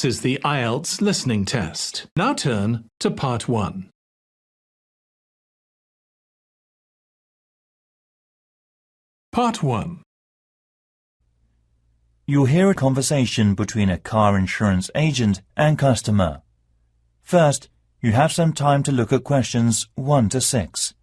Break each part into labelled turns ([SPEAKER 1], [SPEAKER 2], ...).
[SPEAKER 1] This is the IELTS listening test. Now turn to Part 1. Part 1.
[SPEAKER 2] You'll hear a conversation between a car insurance agent and customer. First, you have some time to look at questions 1 to 6.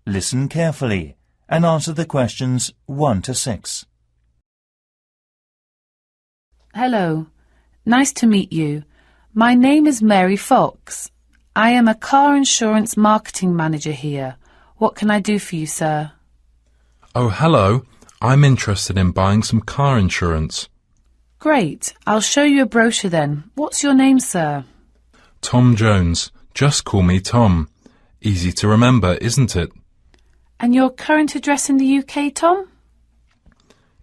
[SPEAKER 2] Listen carefully and answer the questions 1 to 6.
[SPEAKER 3] Hello. Nice to meet you. My name is Mary Fox. I am a car insurance marketing manager here. What can I do for you, sir?
[SPEAKER 4] Oh, hello. I'm interested in buying some car insurance.
[SPEAKER 3] Great. I'll show you a brochure then. What's your name, sir?
[SPEAKER 4] Tom Jones. Just call me Tom. Easy to remember, isn't it?
[SPEAKER 3] And your current address in the UK, Tom?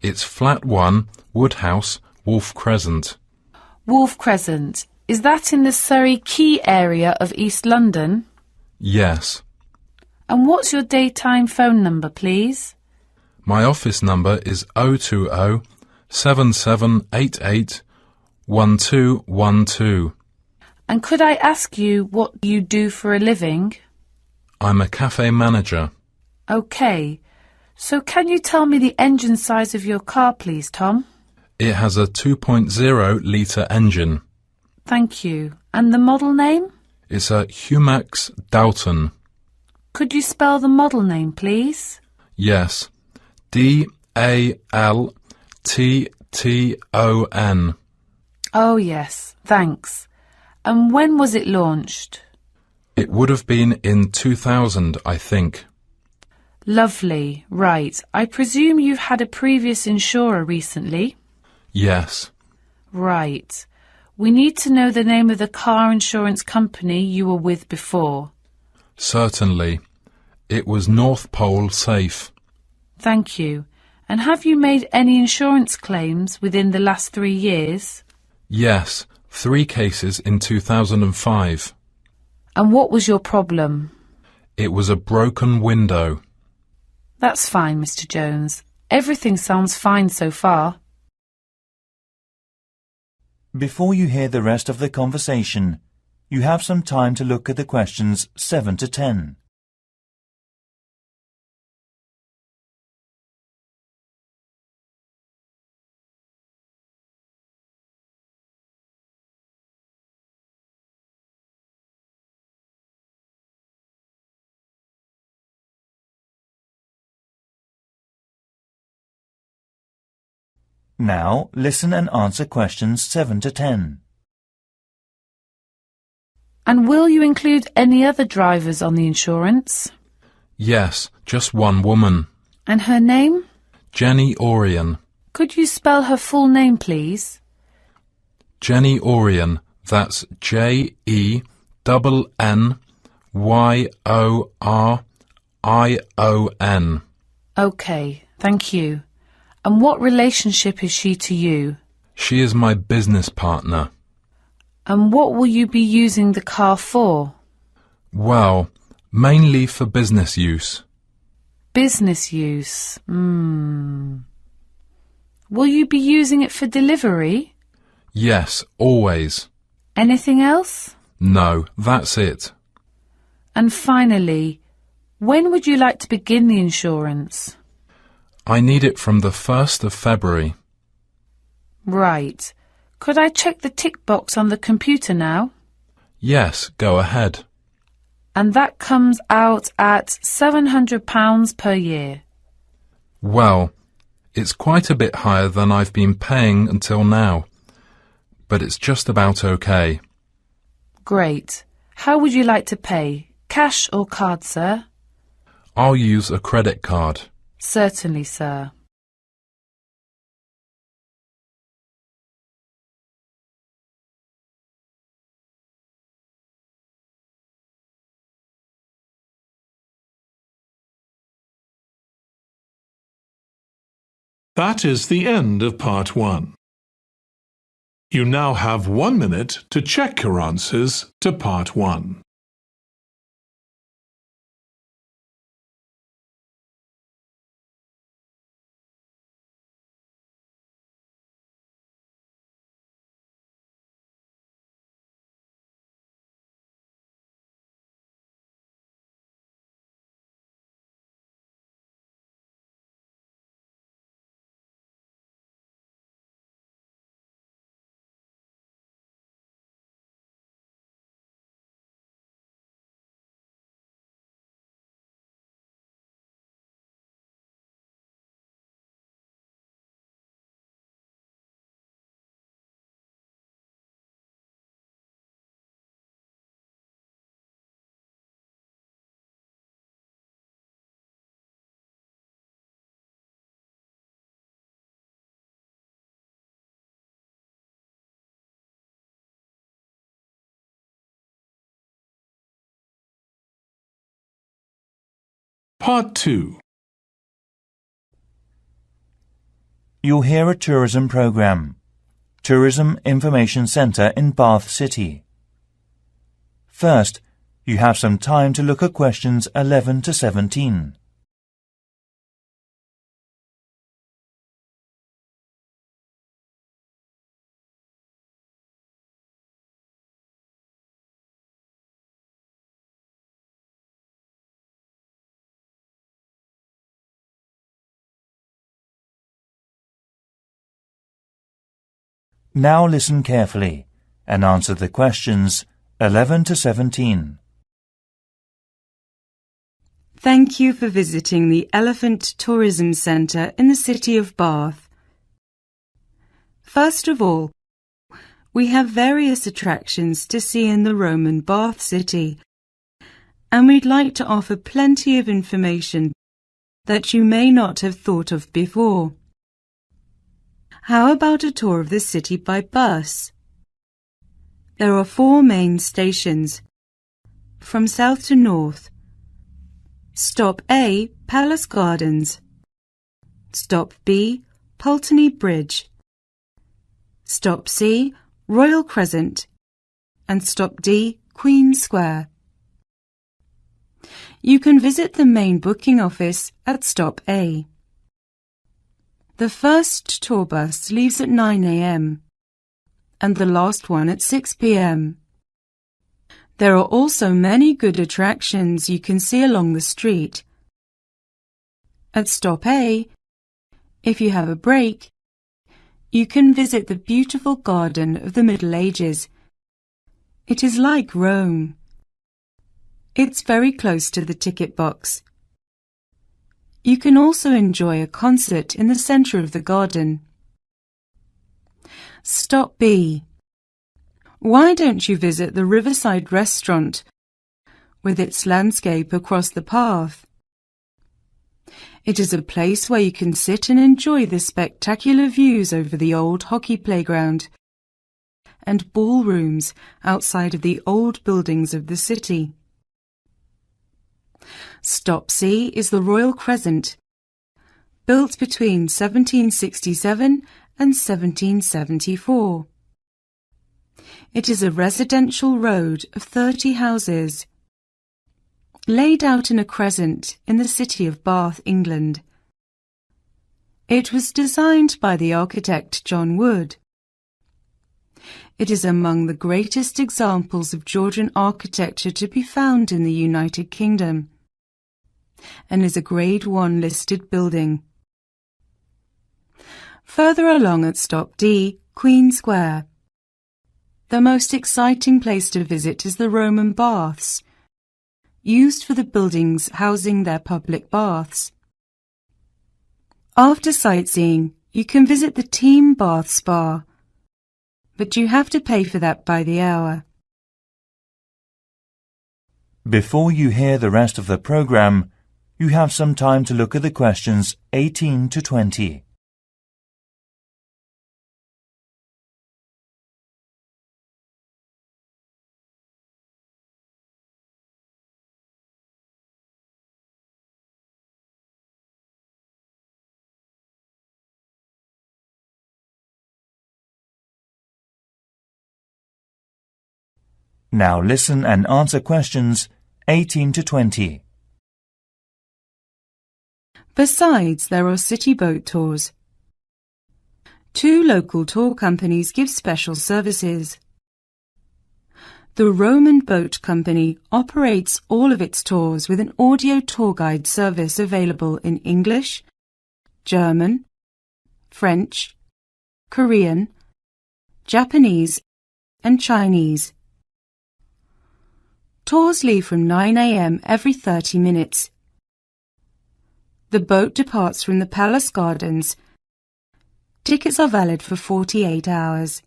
[SPEAKER 4] It's Flat 1, Woodhouse, Wolf Crescent.
[SPEAKER 3] Wolf Crescent. Is that in the Surrey Quay area of East London?
[SPEAKER 4] Yes.
[SPEAKER 3] And what's your daytime phone number, please?
[SPEAKER 4] My office number is 020 7788 1212.
[SPEAKER 3] And could I ask you what you do for a living?
[SPEAKER 4] I'm a cafe manager.
[SPEAKER 3] OK. So can you tell me the engine size of your car, please, Tom?
[SPEAKER 4] It has a 2.0-litre engine.
[SPEAKER 3] Thank you. And the model name?
[SPEAKER 4] It's a Humax Dalton.
[SPEAKER 3] Could you spell the model name, please?
[SPEAKER 4] Yes. DALTTON.
[SPEAKER 3] Oh, yes. Thanks. And when was it launched?
[SPEAKER 4] It would have been in 2000, I think.
[SPEAKER 3] Lovely. Right. I presume you've had a previous insurer recently?
[SPEAKER 4] Yes.
[SPEAKER 3] Right. We need to know the name of the car insurance company you were with before.
[SPEAKER 4] Certainly. It was North Pole Safe.
[SPEAKER 3] Thank you. And have you made any insurance claims within the last 3 years?
[SPEAKER 4] Yes, 3 cases in 2005.
[SPEAKER 3] And what was your problem?
[SPEAKER 4] It was a broken window.
[SPEAKER 3] That's fine, Mr. Jones. Everything sounds fine so far.
[SPEAKER 2] Before you hear the rest of the conversation, you have some time to look at the questions 7 to 10. Now, listen and answer questions 7 to 10.
[SPEAKER 3] And will you include any other drivers on the insurance?
[SPEAKER 4] Yes, just one woman.
[SPEAKER 3] And her name?
[SPEAKER 4] Jenny Orion.
[SPEAKER 3] Could you spell her full name, please?
[SPEAKER 4] Jenny Orion. That's JENNYORION.
[SPEAKER 3] OK, thank you. And what relationship is she to you?
[SPEAKER 4] She is my business partner.
[SPEAKER 3] And what will you be using the car for?
[SPEAKER 4] Well, mainly for business use.
[SPEAKER 3] Business use. Will you be using it for delivery?
[SPEAKER 4] Yes, always.
[SPEAKER 3] Anything else?
[SPEAKER 4] No, that's it.
[SPEAKER 3] And finally, When would you like to begin the insurance?
[SPEAKER 4] I need it from the 1st of February.
[SPEAKER 3] Right. Could I check the tick box on the computer now?
[SPEAKER 4] Yes, go ahead.
[SPEAKER 3] And that comes out at £700 per year.
[SPEAKER 4] Well, it's quite a bit higher than I've been paying until now, but it's just about okay.
[SPEAKER 3] Great. How would you like to pay? Cash or card, sir?
[SPEAKER 4] I'll use a credit card.
[SPEAKER 3] Certainly, sir.
[SPEAKER 1] That is the end of part 1. You now have 1 minute to check your answers to part 1. Part 2.
[SPEAKER 2] You'll hear a tourism program. Tourism Information Centre in Bath City. First, you have some time to look at questions 11 to 17. Now listen carefully and answer the questions 11 to 17.
[SPEAKER 5] Thank you for visiting the Elephant Tourism Centre in the city of Bath. First of all, we have various attractions to see in the Roman Bath city, and we'd like to offer plenty of information that you may not have thought of before. How about a tour of the city by bus? There are 4 main stations, from south to north. Stop A, Palace Gardens. Stop B, Pulteney Bridge. Stop C, Royal Crescent. And stop D, Queen Square. You can visit the main booking office at stop A. The first tour bus leaves at 9 a.m. and the last one at 6 p.m. There are also many good attractions you can see along the street. At stop A, if you have a break, you can visit the beautiful garden of the Middle Ages. It is like Rome. It's very close to the ticket box. You can also enjoy a concert in the centre of the garden. Stop B. Why don't you visit the Riverside restaurant with its landscape across the path? It is a place where you can sit and enjoy the spectacular views over the old hockey playground and ballrooms outside of the old buildings of the city. Stop C is the Royal Crescent, built between 1767 and 1774. It is a residential road of 30 houses, laid out in a crescent in the city of Bath, England. It was designed by the architect John Wood. It is among the greatest examples of Georgian architecture to be found in the United Kingdom. and is a Grade 1 listed building. Further along at Stop D, Queen Square. The most exciting place to visit is the Roman Baths, used for the buildings housing their public baths. After sightseeing, you can visit the Team Bath Spa, but you have to pay for that by the hour.
[SPEAKER 2] Before you hear the rest of the program, you have some time to look at the questions 18 to 20. Now listen and answer questions 18 to 20.
[SPEAKER 5] Besides, there are city boat tours. 2 local tour companies give special services. The Roman Boat Company operates all of its tours with an audio tour guide service available in English, German, French, Korean, Japanese, and Chinese. Tours leave from 9 a.m. every 30 minutes. The boat departs from the Palace Gardens. Tickets are valid for 48 hours.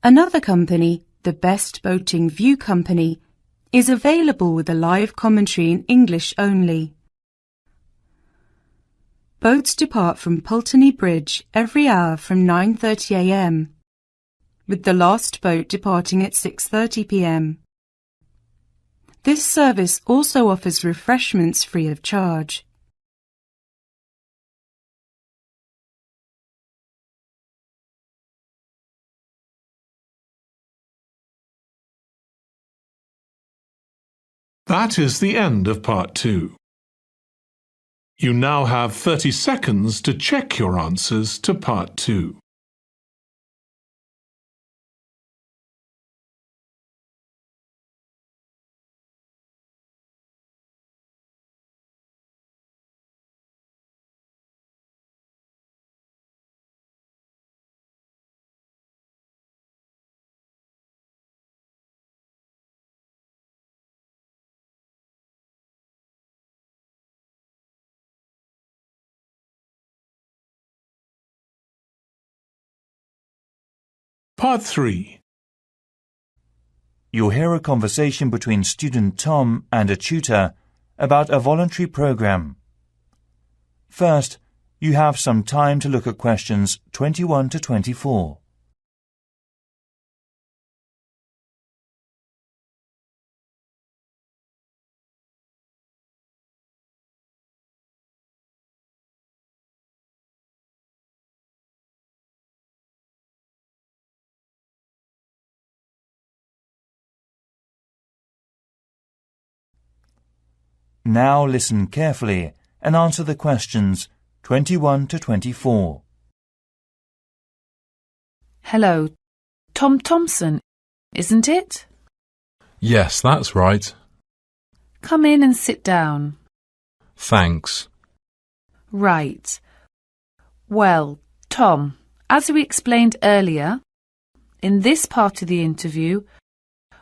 [SPEAKER 5] Another company, the Best Boating View Company, is available with a live commentary in English only. Boats depart from Pulteney Bridge every hour from 9:30 a.m. with the last boat departing at 6:30 p.m. This service also offers refreshments free of charge.
[SPEAKER 1] That is the end of Part 2. You now have 30 seconds to check your answers to Part 2. Part 3.
[SPEAKER 2] You'll hear a conversation between student Tom and a tutor about a voluntary program. First, you have some time to look at questions 21 to 24. Now listen carefully and answer the questions 21 to 24.
[SPEAKER 3] Hello, Tom Thompson, isn't it?
[SPEAKER 4] Yes, that's right.
[SPEAKER 3] Come in and sit down.
[SPEAKER 4] Thanks.
[SPEAKER 3] Right. Well, Tom, as we explained earlier, in this part of the interview,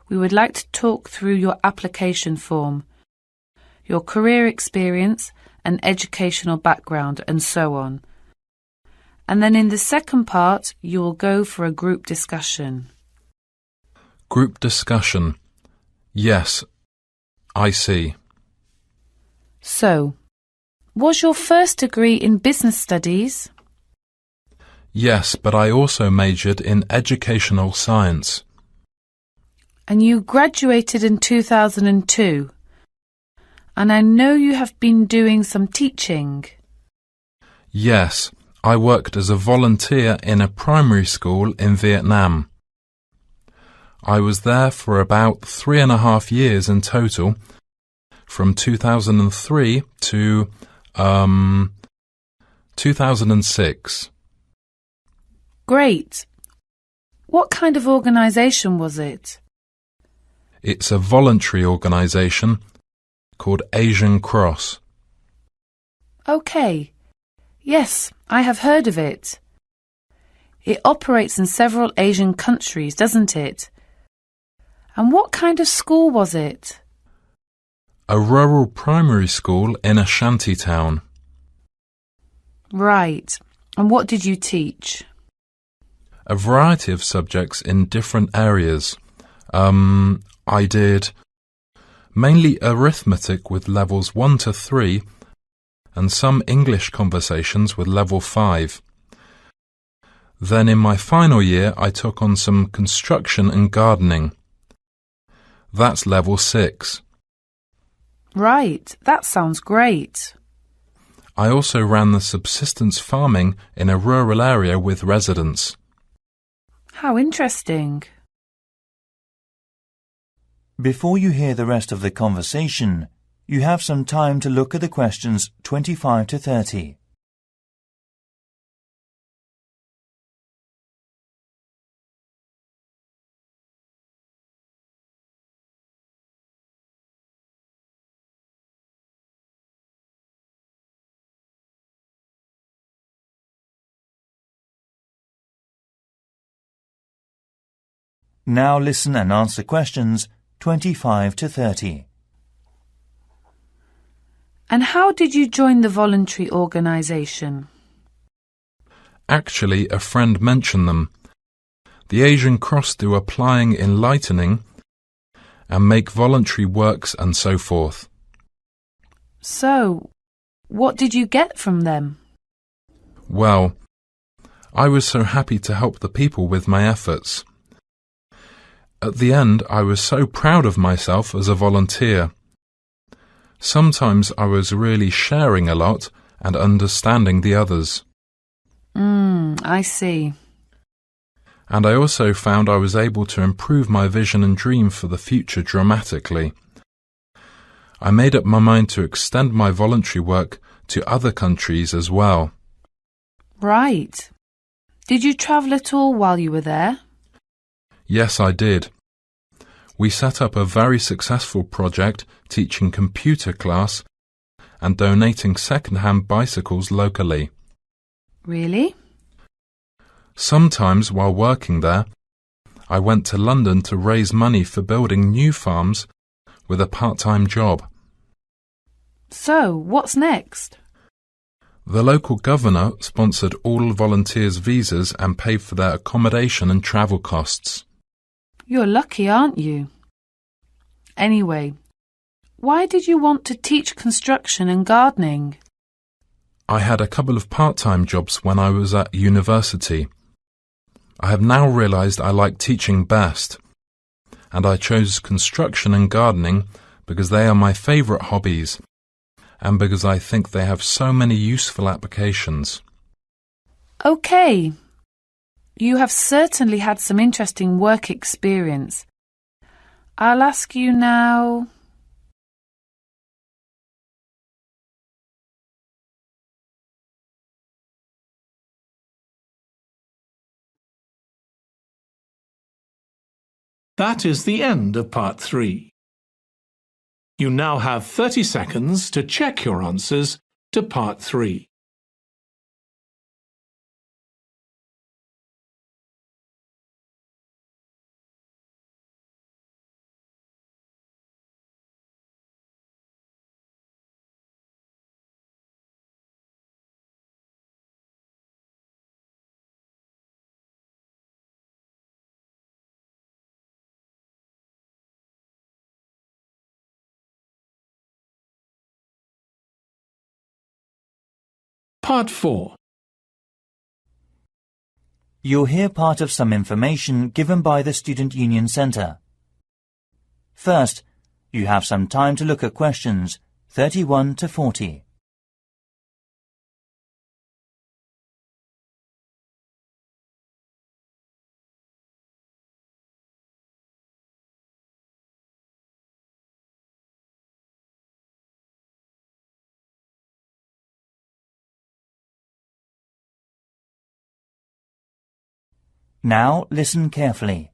[SPEAKER 3] we would like to talk through your application form, your career experience and educational background, and so on. And then in the second part, you will go for a group discussion.
[SPEAKER 4] Group discussion. Yes, I see.
[SPEAKER 3] So, was your first degree in business studies?
[SPEAKER 4] Yes, but I also majored in educational science.
[SPEAKER 3] And you graduated in 2002. And I know you have been doing some teaching.
[SPEAKER 4] Yes, I worked as a volunteer in a primary school in Vietnam. I was there for about 3.5 years in total, from 2003 to 2006.
[SPEAKER 3] Great. What kind of organisation was it?
[SPEAKER 4] It's a voluntary organisation. called Asian Cross.
[SPEAKER 3] OK. Yes, I have heard of it. It operates in several Asian countries, doesn't it? And what kind of school was it?
[SPEAKER 4] A rural primary school in a shanty town.
[SPEAKER 3] Right. And what did you teach?
[SPEAKER 4] A variety of subjects in different areas. I did mainly arithmetic with levels 1 to 3 and some English conversations with level 5. Then in my final year I took on some construction and gardening. That's level 6.
[SPEAKER 3] Right, that sounds great.
[SPEAKER 4] I also ran the subsistence farming in a rural area with residents.
[SPEAKER 3] How interesting.
[SPEAKER 2] Before you hear the rest of the conversation, you have some time to look at the questions 25 to 30. Now listen and answer questions 25 to 30.
[SPEAKER 3] And how did you join the voluntary organisation?
[SPEAKER 4] Actually, a friend mentioned them. The Asian Cross do applying enlightening and make voluntary works and so forth.
[SPEAKER 3] So, what did you get from them?
[SPEAKER 4] Well, I was so happy to help the people with my efforts. At the end, I was so proud of myself as a volunteer. Sometimes I was really sharing a lot and understanding the others.
[SPEAKER 3] I see.
[SPEAKER 4] And I also found I was able to improve my vision and dream for the future dramatically. I made up my mind to extend my voluntary work to other countries as well.
[SPEAKER 3] Right. Did you travel at all while you were there?
[SPEAKER 4] Yes, I did. We set up a very successful project teaching computer class and donating second-hand bicycles locally.
[SPEAKER 3] Really?
[SPEAKER 4] Sometimes while working there, I went to London to raise money for building new farms with a part-time job.
[SPEAKER 3] So, what's next?
[SPEAKER 4] The local governor sponsored all volunteers' visas and paid for their accommodation and travel costs.
[SPEAKER 3] You're lucky, aren't you? Anyway, why did you want to teach construction and gardening?
[SPEAKER 4] I had a couple of part-time jobs when I was at university. I have now realised I like teaching best, and I chose construction and gardening because they are my favourite hobbies and because I think they have so many useful applications.
[SPEAKER 3] OK. You have certainly had some interesting work experience. I'll ask you now.
[SPEAKER 1] That is the end of part 3. You now have 30 seconds to check your answers to part 3. Part 4.
[SPEAKER 2] You'll hear part of some information given by the Student Union Centre. First, you have some time to look at questions 31 to 40. Now listen carefully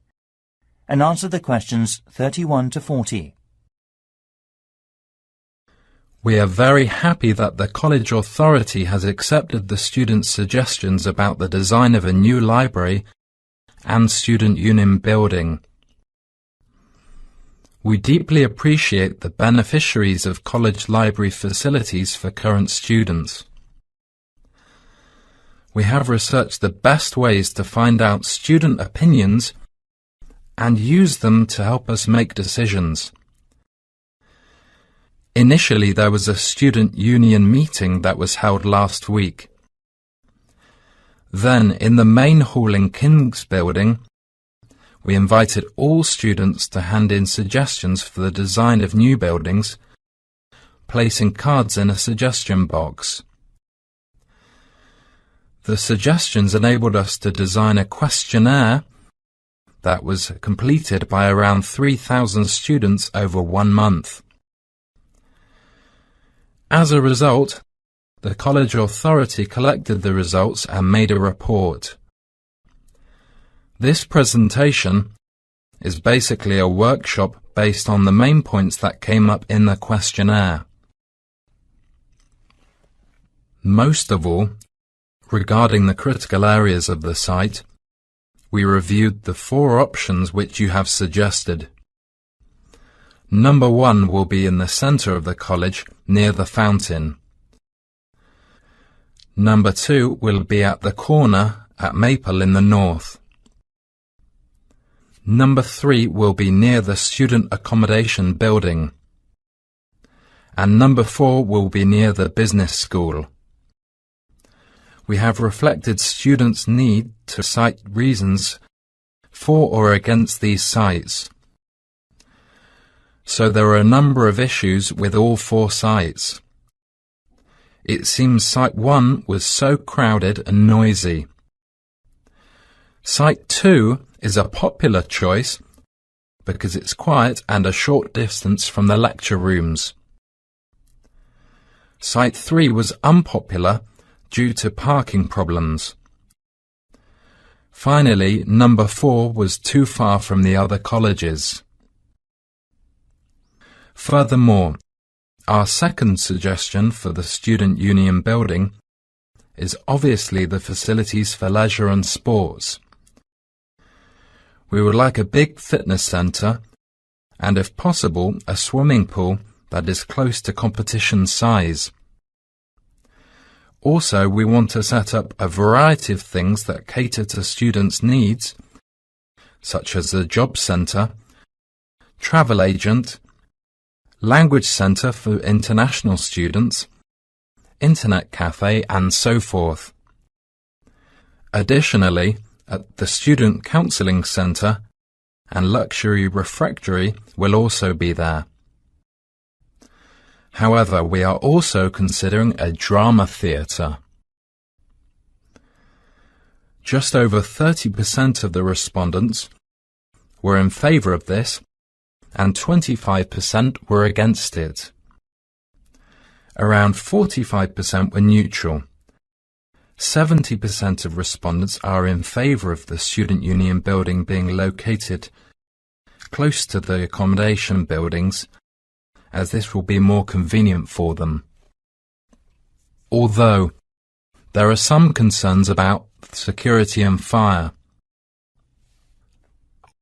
[SPEAKER 2] and answer the questions 31 to 40.
[SPEAKER 4] We are very happy that the college authority has accepted the students' suggestions about the design of a new library and student union building. We deeply appreciate the beneficiaries of college library facilities for current students. We have researched the best ways to find out student opinions and use them to help us make decisions. Initially, there was a student union meeting that was held last week. Then, in the main hall in King's Building, we invited all students to hand in suggestions for the design of new buildings, placing cards in a suggestion box. The suggestions enabled us to design a questionnaire that was completed by around 3,000 students over 1 month. As a result, the college authority collected the results and made a report. This presentation is basically a workshop based on the main points that came up in the questionnaire. Most of all, regarding the critical areas of the site, we reviewed the 4 options which you have suggested. Number 1 will be in the centre of the college, near the fountain. Number 2 will be at the corner at Maple in the north. Number 3 will be near the student accommodation building. And number 4 will be near the business school. We have reflected students' need to cite reasons for or against these sites. So there are a number of issues with all 4 sites. It seems Site 1 was so crowded and noisy. Site 2 is a popular choice because it's quiet and a short distance from the lecture rooms. Site 3 was unpopular due to parking problems. Finally, number 4 was too far from the other colleges. Furthermore, our second suggestion for the student union building is obviously the facilities for leisure and sports. We would like a big fitness centre and, if possible, a swimming pool that is close to competition size. Also, we want to set up a variety of things that cater to students' needs, such as a job centre, travel agent, language centre for international students, internet cafe, and so forth. Additionally, at the Student Counselling Centre and Luxury Refectory will also be there. However, we are also considering a drama theatre. Just over 30% of the respondents were in favour of this, and 25% were against it. Around 45% were neutral. 70% of respondents are in favour of the student union building being located close to the accommodation buildings, as this will be more convenient for them. Although there are some concerns about security and fire.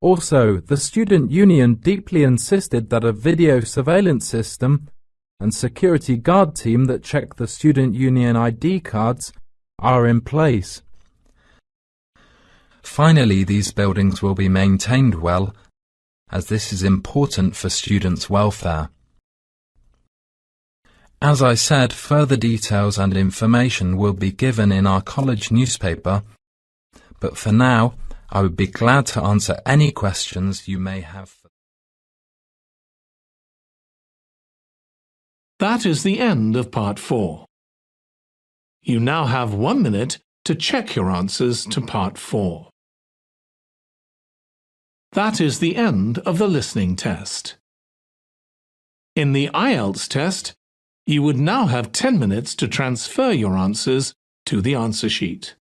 [SPEAKER 4] Also, the student union deeply insisted that a video surveillance system and security guard team that check the student union ID cards are in place. Finally, these buildings will be maintained well, as this is important for students' welfare. As I said, further details and information will be given in our college newspaper, but for now, I would be glad to answer any questions you may have.
[SPEAKER 1] That is the end of Part 4. You now have 1 minute to check your answers to Part 4. That is the end of the listening test. In the IELTS test, you would now have 10 minutes to transfer your answers to the answer sheet.